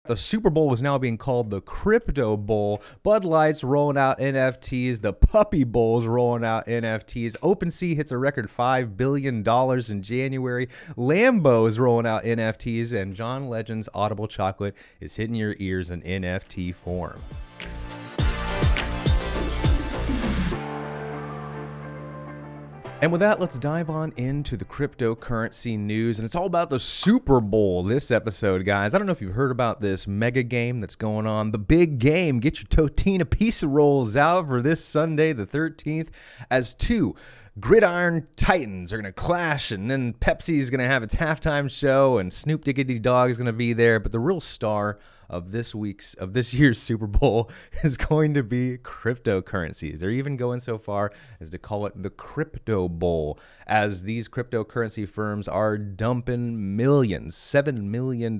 The Super Bowl is now being called the Crypto Bowl. Bud Light's rolling out NFTs. The Puppy Bowl's rolling out NFTs. OpenSea hits a record $5 billion in January. Lambo is rolling out NFTs. And John Legend's Audible Chocolate is hitting your ears in NFT form. And with that, let's dive on into the cryptocurrency news. And it's all about the Super Bowl this episode, guys. I don't know if you've heard about this mega game that's going on. The big game. Get your Totina pizza rolls out for this Sunday, the 13th, as two gridiron titans are going to clash. And then Pepsi is going to have its halftime show. And Snoop Diggity Dogg is going to be there. But the real star of this year's Super Bowl is going to be cryptocurrencies. They're even going so far as to call it the Crypto Bowl, as these cryptocurrency firms are dumping millions, $7 million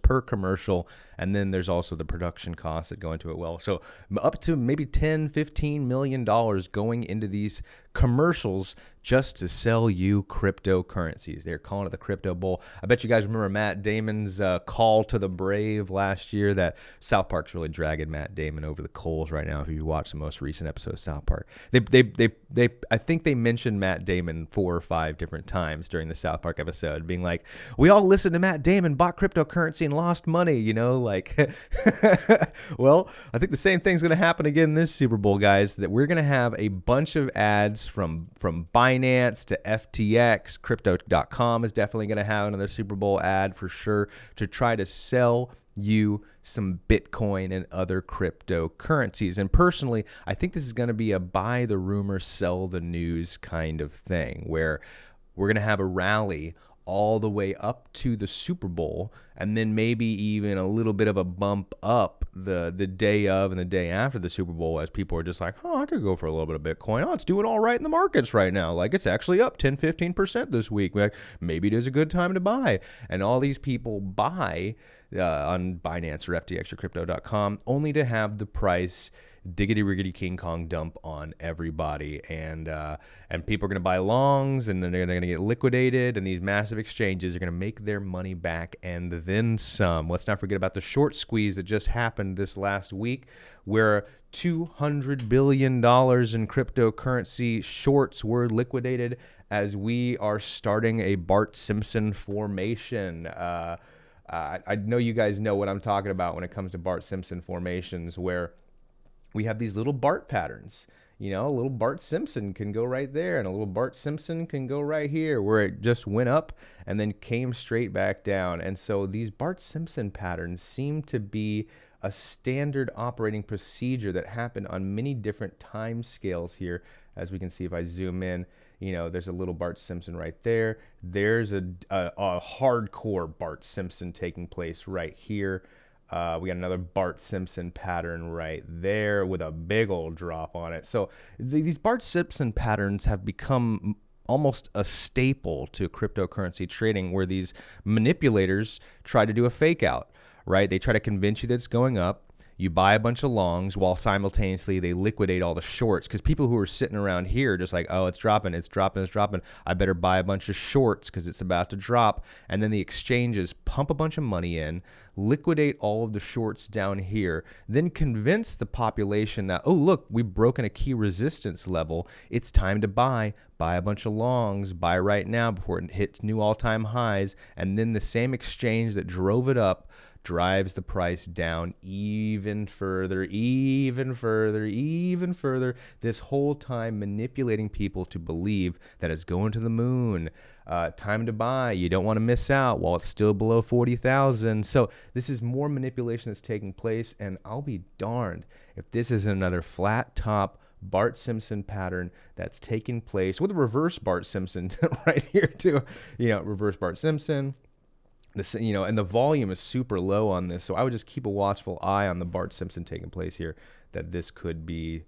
per commercial. And then there's also the production costs that go into it. Well, so up to maybe $10, $15 million going into these commercials just to sell you cryptocurrencies. They're calling it the Crypto Bowl. I bet you guys remember Matt Damon's call to the brave last year. That South Park's really dragging Matt Damon over the coals right now. If you watch the most recent episode of South Park, I think they mentioned Matt Damon 4 or 5 different times during the South Park episode, being like, "We all listened to Matt Damon, bought cryptocurrency, and lost money." You know, like, well, I think the same thing's going to happen again this Super Bowl, guys. That we're going to have a bunch of ads from Binance to FTX. Crypto.com is definitely going to have another Super Bowl ad for sure to try to sell you some Bitcoin and other cryptocurrencies. And personally, I think this is going to be a buy the rumor, sell the news kind of thing, where we're going to have a rally all the way up to the Super Bowl, and then maybe even a little bit of a bump up the day of and the day after the Super Bowl, as people are just like, oh, I could go for a little bit of Bitcoin. Oh, it's doing all right in the markets right now. Like, it's actually up 10, 15% this week. Like, maybe it is a good time to buy. And all these people buy on Binance or FTX or Crypto.com only to have the price diggity riggity King Kong dump on everybody, and people are going to buy longs, and then they're going to get liquidated, and these massive exchanges are going to make their money back and then some. Let's not forget about the short squeeze that just happened this last week, where $200 billion in cryptocurrency shorts were liquidated, as we are starting a Bart Simpson formation. I know you guys know what I'm talking about when it comes to Bart Simpson formations, where we have these little Bart patterns. You know, a little Bart Simpson can go right there, and a little Bart Simpson can go right here, where it just went up and then came straight back down. And so these Bart Simpson patterns seem to be a standard operating procedure that happened on many different time scales here. As we can see, if I zoom in, you know, there's a little Bart Simpson right there. There's a hardcore Bart Simpson taking place right here. We got another Bart Simpson pattern right there with a big old drop on it. So these Bart Simpson patterns have become almost a staple to cryptocurrency trading, where these manipulators try to do a fake out, right? They try to convince you that it's going up. You buy a bunch of longs while simultaneously they liquidate all the shorts, because people who are sitting around here are just like, oh, it's dropping. I better buy a bunch of shorts because it's about to drop. And then the exchanges pump a bunch of money in, liquidate all of the shorts down here, then convince the population that, oh, look, we've broken a key resistance level. It's time to buy a bunch of longs, buy right now before it hits new all-time highs. And then the same exchange that drove it up drives the price down even further, this whole time manipulating people to believe that it's going to the moon. Time to buy. You don't want to miss out while it's still below 40,000. So this is more manipulation that's taking place, and I'll be darned if this is another flat top Bart Simpson pattern that's taking place with a reverse Bart Simpson right here too. You know, reverse Bart Simpson. This, you know, and the volume is super low on this, so I would just keep a watchful eye on the Bart Simpson taking place here, that this could be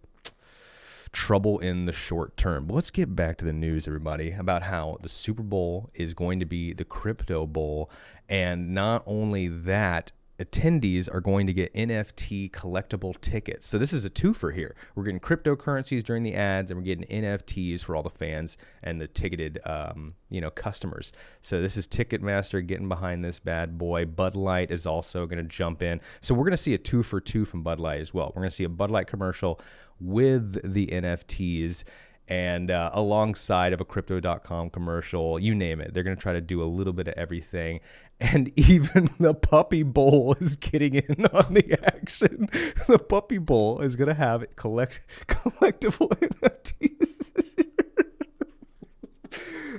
trouble in the short term. But let's get back to the news, everybody, about how the Super Bowl is going to be the Crypto Bowl. And not only that, attendees are going to get NFT collectible tickets. So this is a twofer here. We're getting cryptocurrencies during the ads, and we're getting NFTs for all the fans and the ticketed, customers. So this is Ticketmaster getting behind this bad boy. Bud Light is also going to jump in. So we're going to see a 2-for-2 from Bud Light as well. We're going to see a Bud Light commercial with the NFTs. And alongside of a Crypto.com commercial, you name it. They're going to try to do a little bit of everything. And even the Puppy Bowl is getting in on the action. The Puppy Bowl is going to have collectible NFTs.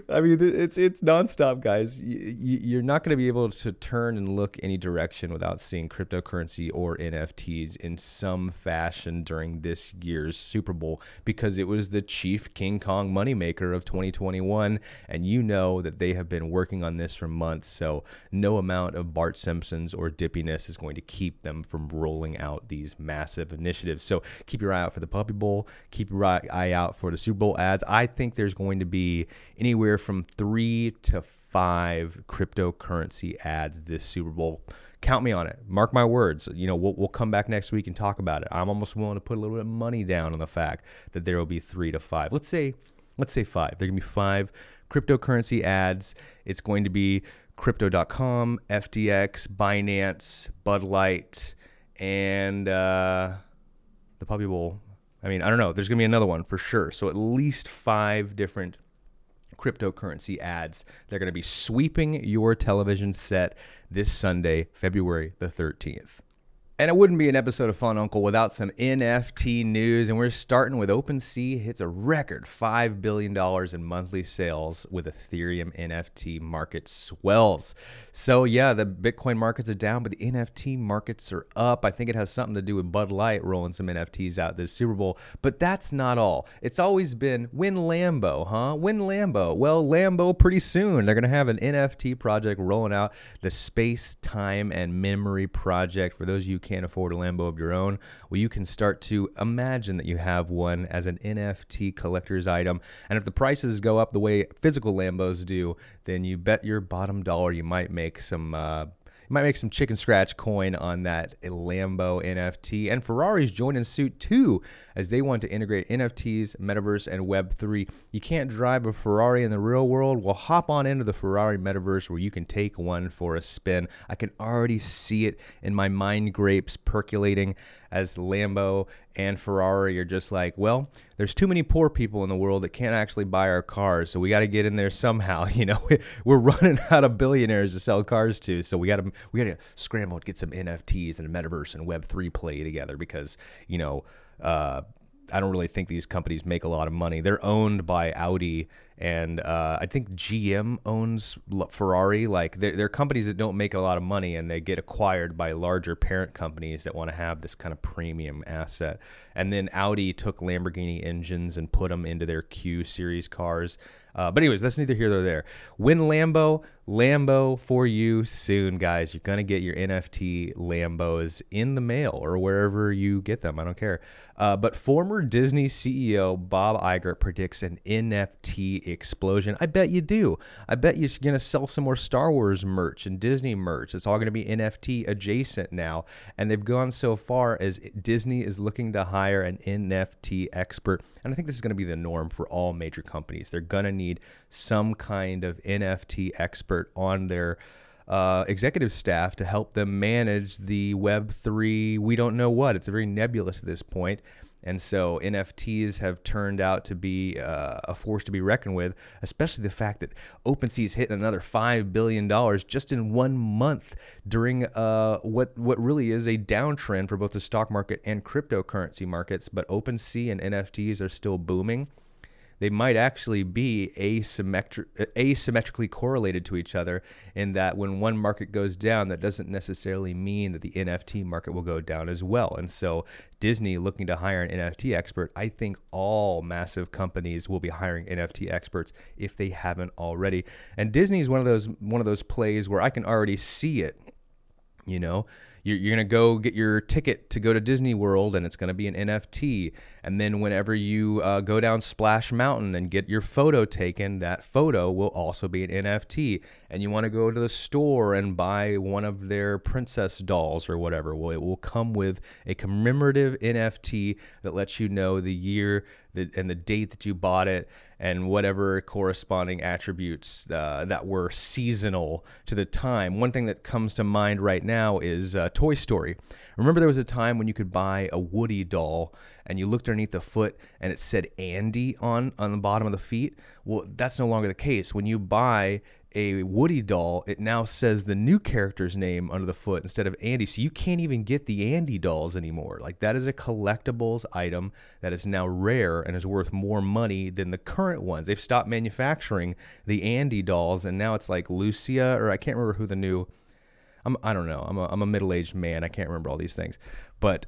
I mean, it's nonstop, guys. You're not going to be able to turn and look any direction without seeing cryptocurrency or NFTs in some fashion during this year's Super Bowl, because it was the chief King Kong moneymaker of 2021, and you know that they have been working on this for months, so no amount of Bart Simpsons or dippiness is going to keep them from rolling out these massive initiatives. So keep your eye out for the Puppy Bowl. Keep your eye out for the Super Bowl ads. I think there's going to be anywhere from 3 to 5 cryptocurrency ads this Super Bowl. Count me on it. Mark my words. We'll come back next week and talk about it. I'm almost willing to put a little bit of money down on the fact that there will be 3 to 5. Let's say 5. There are going to be 5 cryptocurrency ads. It's going to be Crypto.com, FTX, Binance, Bud Light, and the Puppy Bowl. I mean, I don't know. There's going to be another one for sure. So at least 5 different cryptocurrency ads. They're going to be sweeping your television set this Sunday, February the 13th. And it wouldn't be an episode of Fun Uncle without some NFT news. And we're starting with OpenSea hits a record $5 billion in monthly sales with Ethereum NFT market swells. So yeah, the Bitcoin markets are down, but the NFT markets are up. I think it has something to do with Bud Light rolling some NFTs out this Super Bowl. But that's not all. It's always been, when Lambo, huh? When Lambo? Well, Lambo pretty soon. They're going to have an NFT project rolling out, the Space, Time, and Memory Project. For those of you who can't afford a Lambo of your own, well, you can start to imagine that you have one as an NFT collector's item. And if the prices go up the way physical Lambos do, then you bet your bottom dollar you might make some chicken scratch coin on that Lambo NFT. And Ferrari's joining suit too, as they want to integrate NFTs, metaverse, and Web3. You can't drive a Ferrari in the real world? Well, hop on into the Ferrari metaverse where you can take one for a spin. I can already see it in my mind grapes percolating as Lambo and Ferrari are just like, well, there's too many poor people in the world that can't actually buy our cars, so we got to get in there somehow. We're running out of billionaires to sell cars to, so we got to scramble to get some NFTs and a metaverse and Web3 play together, because I don't really think these companies make a lot of money. They're owned by Audi, and I think GM owns Ferrari. Like, they're companies that don't make a lot of money, and they get acquired by larger parent companies that want to have this kind of premium asset. And then Audi took Lamborghini engines and put them into their Q series cars. But anyways, that's neither here nor there. Win Lambo for you soon, guys. You're going to get your NFT Lambos in the mail or wherever you get them. I don't care. But former Disney CEO Bob Iger predicts an NFT explosion. I bet you do. I bet you're going to sell some more Star Wars merch and Disney merch. It's all going to be NFT adjacent now. And they've gone so far as Disney is looking to hire an NFT expert. And I think this is going to be the norm for all major companies. They're going to need some kind of NFT expert on their executive staff to help them manage the Web3. We don't know what. It's very nebulous at this point. And so NFTs have turned out to be a force to be reckoned with, especially the fact that OpenSea's hit another $5 billion just in 1 month during what really is a downtrend for both the stock market and cryptocurrency markets. But OpenSea and NFTs are still booming. They might actually be asymmetrically correlated to each other, in that when one market goes down, that doesn't necessarily mean that the NFT market will go down as well. And so Disney looking to hire an NFT expert, I think all massive companies will be hiring NFT experts if they haven't already. And Disney is one of those plays where I can already see it. You know, you're going to go get your ticket to go to Disney World, and it's going to be an NFT. And then whenever you go down Splash Mountain and get your photo taken, that photo will also be an NFT. And you want to go to the store and buy one of their princess dolls or whatever. Well, it will come with a commemorative NFT that lets you know the year and the date that you bought it, and whatever corresponding attributes that were seasonal to the time. One thing that comes to mind right now is Toy Story. Remember there was a time when you could buy a Woody doll and you looked underneath the foot and it said Andy on the bottom of the feet? Well, that's no longer the case. When you buy a Woody doll, it now says the new character's name under the foot instead of Andy. So you can't even get the Andy dolls anymore. Like, that is a collectibles item that is now rare and is worth more money than the current ones. They've stopped manufacturing the Andy dolls, and now it's like Lucia, or I can't remember who the new. I don't know. I'm a middle-aged man. I can't remember all these things. But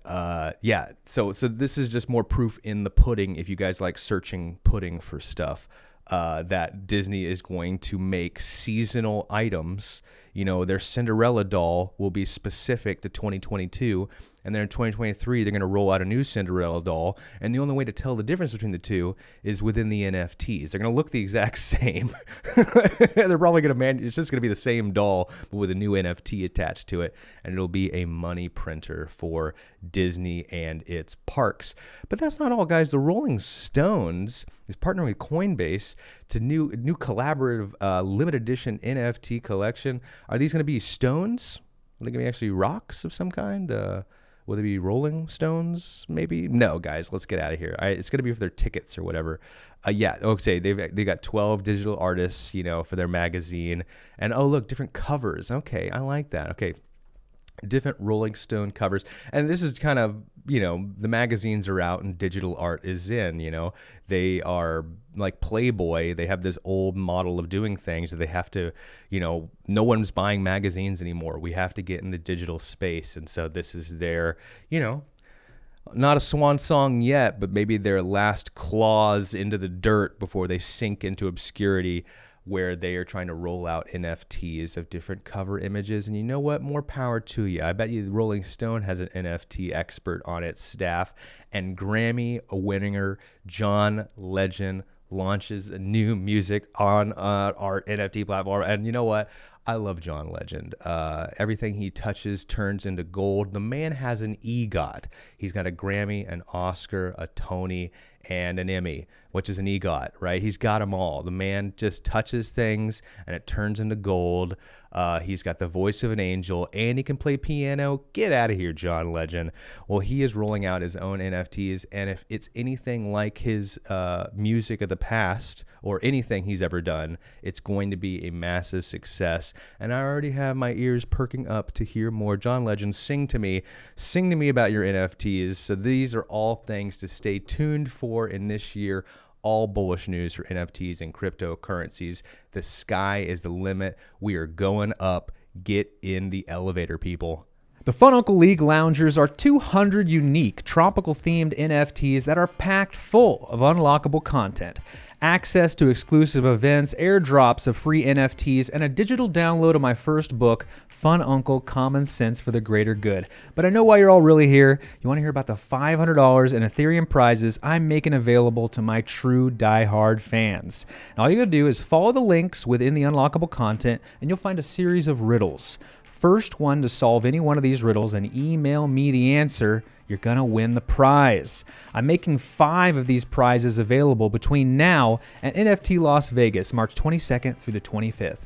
yeah, so this is just more proof in the pudding, if you guys like searching pudding for stuff, that Disney is going to make seasonal items. You know, their Cinderella doll will be specific to 2022. And then in 2023, they're going to roll out a new Cinderella doll. And the only way to tell the difference between the two is within the NFTs. They're going to look the exact same. They're probably going to it's just going to be the same doll, but with a new NFT attached to it. And it'll be a money printer for Disney and its parks. But that's not all, guys. The Rolling Stones is partnering with Coinbase to new collaborative limited edition NFT collection. Are these going to be stones? Are they going to be actually rocks of some kind? Will they be Rolling Stones, maybe? No, guys, let's get out of here. It's going to be for their tickets or whatever. Yeah, okay, they got 12 digital artists, you know, for their magazine. And, oh, look, different covers. Okay, I like that. Okay, different Rolling Stone covers. And this is kind of, you know, the magazines are out and digital art is in, you know. They are like Playboy. They have this old model of doing things that they have to, you know, no one's buying magazines anymore. We have to get in the digital space. And so this is their, you know, not a swan song yet, but maybe their last claws into the dirt before they sink into obscurity, where they are trying to roll out NFTs of different cover images. And you know what? More power to you. I bet you Rolling Stone has an NFT expert on its staff. And Grammy winner John Legend launches a new music on our NFT platform. And you know what? I love John Legend. Everything he touches turns into gold. The man has an EGOT. He's got a Grammy, an Oscar, a Tony, and an Emmy, which is an EGOT, right? He's got them all. The man just touches things and it turns into gold. He's got the voice of an angel and he can play piano. Get out of here, John Legend. Well, he is rolling out his own NFTs, and if it's anything like his music of the past or anything he's ever done, it's going to be a massive success. And I already have my ears perking up to hear more. John Legend, sing to me about your NFTs. So these are all things to stay tuned for in this year. All bullish news for NFTs and cryptocurrencies. The sky is the limit. We are going up. Get in the elevator, people. The Fun Uncle League Loungers are 200 unique tropical-themed NFTs that are packed full of unlockable content. Access to exclusive events, airdrops of free NFTs, and a digital download of my first book, Fun Uncle: Common Sense for the Greater Good. But I know why you're all really here. You want to hear about the $500 in Ethereum prizes I'm making available to my true diehard fans. And all you got to do is follow the links within the unlockable content, and you'll find a series of riddles. First one to solve any one of these riddles and email me the answer, you're going to win the prize. I'm making 5 of these prizes available between now and NFT Las Vegas, March 22nd through the 25th.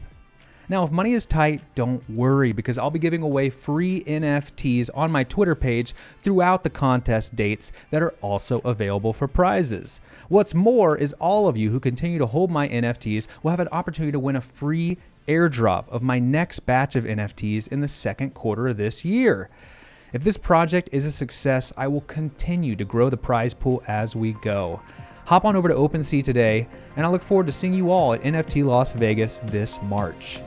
Now, if money is tight, don't worry, because I'll be giving away free NFTs on my Twitter page throughout the contest dates that are also available for prizes. What's more is all of you who continue to hold my NFTs will have an opportunity to win a free airdrop of my next batch of NFTs in the second quarter of this year. If this project is a success, I will continue to grow the prize pool as we go. Hop on over to OpenSea today, and I look forward to seeing you all at NFT Las Vegas this March.